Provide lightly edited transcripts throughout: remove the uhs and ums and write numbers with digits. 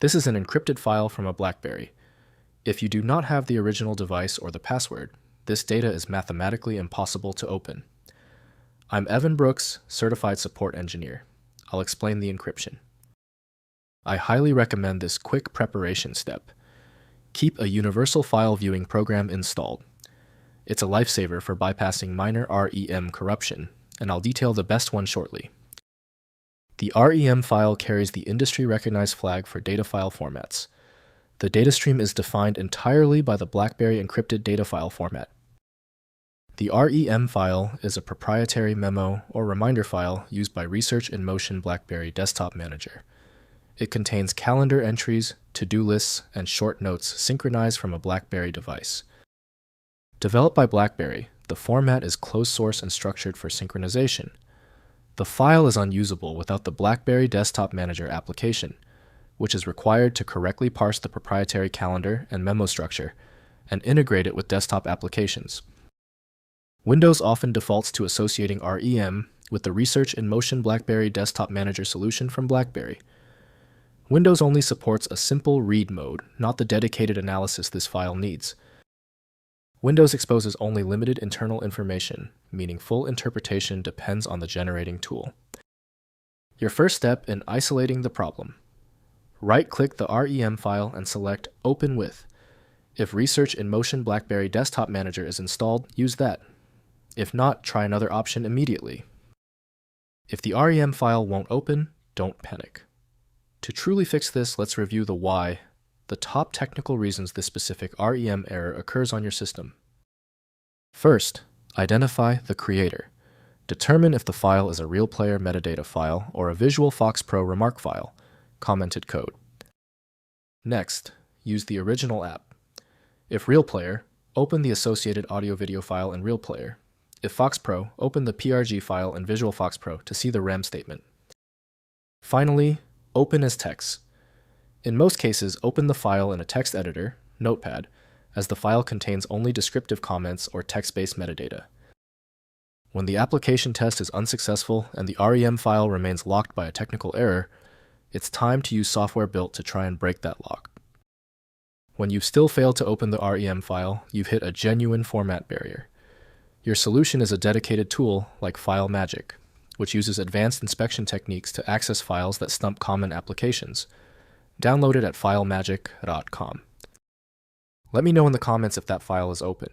This is an encrypted file from a BlackBerry. If you do not have the original device or the password, this data is mathematically impossible to open. I'm Evan Brooks, Certified Support Engineer. I'll explain the encryption. I highly recommend this quick preparation step. Keep a universal file viewing program installed. It's a lifesaver for bypassing minor REM corruption, and I'll detail the best one shortly. The REM file carries the industry-recognized flag for data file formats. The data stream is defined entirely by the BlackBerry Encrypted Data File format. The REM file is a proprietary memo or reminder file used by Research in Motion BlackBerry Desktop Manager. It contains calendar entries, to-do lists, and short notes synchronized from a BlackBerry device. Developed by BlackBerry, the format is closed source and structured for synchronization. The file is unusable without the BlackBerry Desktop Manager application, which is required to correctly parse the proprietary calendar and memo structure and integrate it with desktop applications. Windows often defaults to associating REM with the Research in Motion BlackBerry Desktop Manager solution from BlackBerry. Windows only supports a simple read mode, not the dedicated analysis this file needs. Windows exposes only limited internal information, meaning full interpretation depends on the generating tool. Your first step in isolating the problem. Right-click the REM file and select Open With. If Research in Motion BlackBerry Desktop Manager is installed, use that. If not, try another option immediately. If the REM file won't open, don't panic. To truly fix this, let's review the why, the top technical reasons this specific REM error occurs on your system. First, identify the creator. Determine if the file is a RealPlayer metadata file or a Visual Fox Pro remark file, commented code. Next, use the original app. If RealPlayer, open the associated audio-video file in RealPlayer. If Fox Pro, open the PRG file in Visual Fox Pro to see the REM statement. Finally, open as text. In most cases, open the file in a text editor, Notepad, as the file contains only descriptive comments or text-based metadata. When the application test is unsuccessful and the REM file remains locked by a technical error, it's time to use software built to try and break that lock. When you still fail to open the REM file, you've hit a genuine format barrier. Your solution is a dedicated tool like File Magic, which uses advanced inspection techniques to access files that stump common applications. Download it at filemagic.com. Let me know in the comments if that file is open.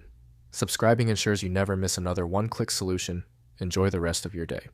Subscribing ensures you never miss another one-click solution. Enjoy the rest of your day.